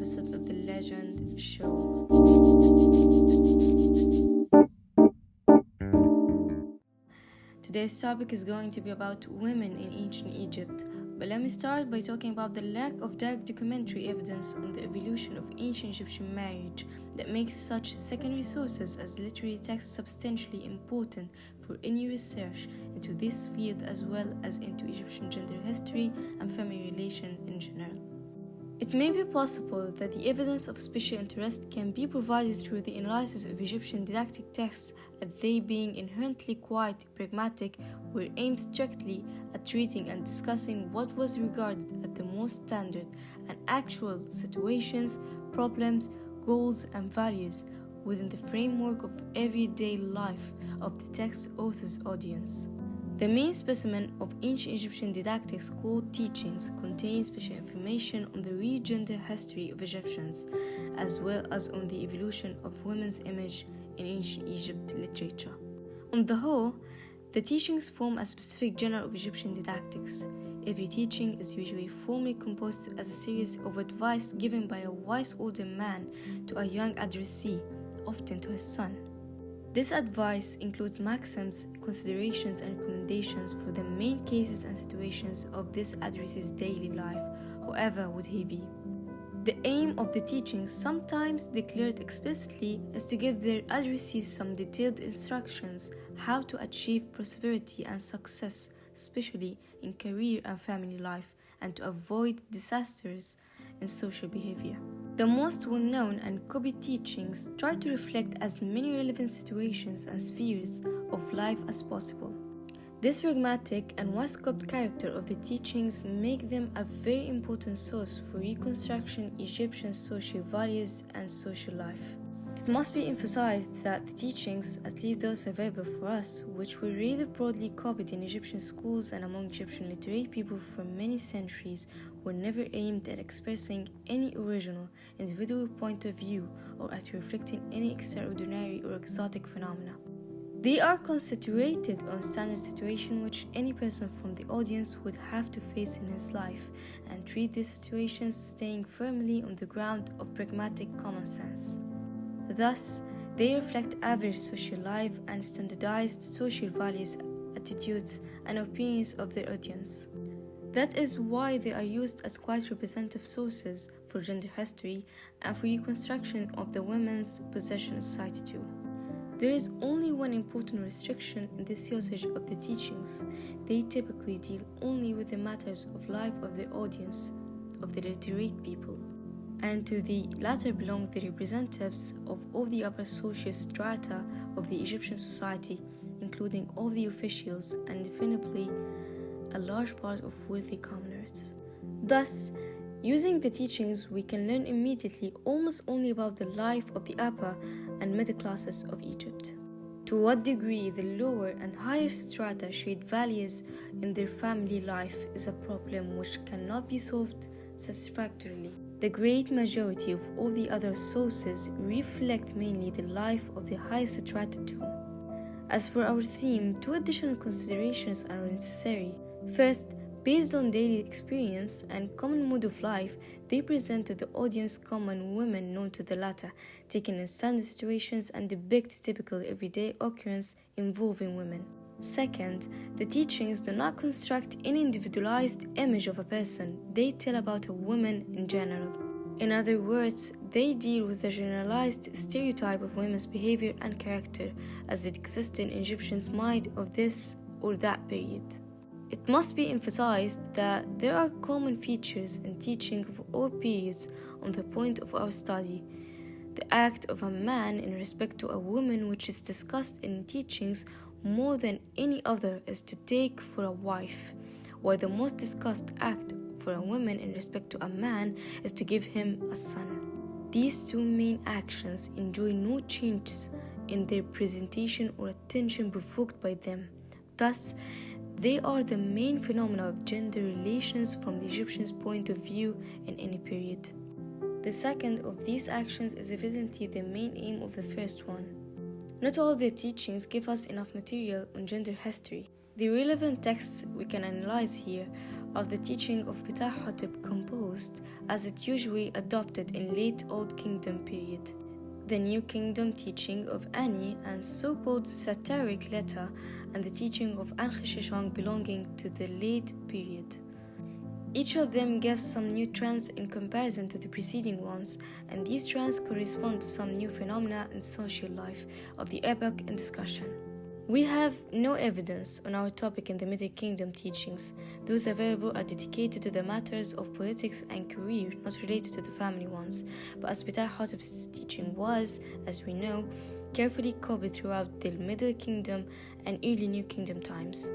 episode of The Legend Show. Today's topic is going to be about women in ancient Egypt. But let me start by talking about the lack of direct documentary evidence on the evolution of ancient Egyptian marriage that makes such secondary sources as literary texts substantially important for any research into this field as well as into Egyptian gender history and family relation in general. It may be possible that the evidence of special interest can be provided through the analysis of Egyptian didactic texts, as they being inherently quite pragmatic, were aimed strictly at treating and discussing what was regarded as the most standard and actual situations, problems, goals, and values within the framework of everyday life of the text author's audience. The main specimen of ancient Egyptian didactics called Teachings contains special information on the real gender history of Egyptians, as well as on the evolution of women's image in ancient Egypt literature. On the whole, the teachings form a specific genre of Egyptian didactics. Every teaching is usually formally composed as a series of advice given by a wise older man to a young addressee, often to his son. This advice includes maxims, considerations, and recommendations for the main cases and situations of this addressee's daily life, whoever would he be. The aim of the teachings, sometimes declared explicitly, is to give their addressees some detailed instructions how to achieve prosperity and success, especially in career and family life, and to avoid disasters in social behavior. The most well-known and copied teachings try to reflect as many relevant situations and spheres of life as possible. This pragmatic and wise-scoped character of the teachings make them a very important source for reconstructing Egyptian social values and social life. It must be emphasized that the teachings, at least those available for us, which were rather broadly copied in Egyptian schools and among Egyptian literate people for many centuries, were never aimed at expressing any original, individual point of view or at reflecting any extraordinary or exotic phenomena. They are constituted on standard situations which any person from the audience would have to face in his life, and treat these situations staying firmly on the ground of pragmatic common sense. Thus, they reflect average social life and standardized social values, attitudes, and opinions of their audience. That is why they are used as quite representative sources for gender history and for reconstruction of the women's position society too. There is only one important restriction in this usage of the teachings. They typically deal only with the matters of life of the audience, of the literate people, and to the latter belong the representatives of all the upper social strata of the Egyptian society, including all the officials and definitely a large part of wealthy commoners. Thus, using the teachings, we can learn immediately almost only about the life of the upper and middle classes of Egypt. To what degree the lower and higher strata shared values in their family life is a problem which cannot be solved satisfactorily. The great majority of all the other sources reflect mainly the life of the higher strata too. As for our theme, two additional considerations are necessary. First, based on daily experience and common mode of life, they present to the audience common women known to the latter, taken in standard situations and depict typical everyday occurrence involving women. Second, the teachings do not construct any individualized image of a person, they tell about a woman in general. In other words, they deal with the generalized stereotype of women's behavior and character as it existed in Egyptians' mind of this or that period. It must be emphasized that there are common features in teaching of all periods on the point of our study. The act of a man in respect to a woman which is discussed in teachings more than any other is to take for a wife, while the most discussed act for a woman in respect to a man is to give him a son. These two main actions enjoy no changes in their presentation or attention provoked by them. Thus, they are the main phenomena of gender relations from the Egyptians' point of view in any period. The second of these actions is evidently the main aim of the first one. Not all the teachings give us enough material on gender history. The relevant texts we can analyze here of the teaching of Ptah-hotep composed as it usually adopted in late Old Kingdom period, the New Kingdom teaching of Ani and so-called satiric letter, and the teaching of An-Khishishang belonging to the late period. Each of them gives some new trends in comparison to the preceding ones, and these trends correspond to some new phenomena in social life of the epoch in discussion. We have no evidence on our topic in the Middle Kingdom teachings. Those available are dedicated to the matters of politics and career, not related to the family ones. But as Ptah-hotep's teaching was, as we know, carefully copied throughout the Middle Kingdom and early New Kingdom times.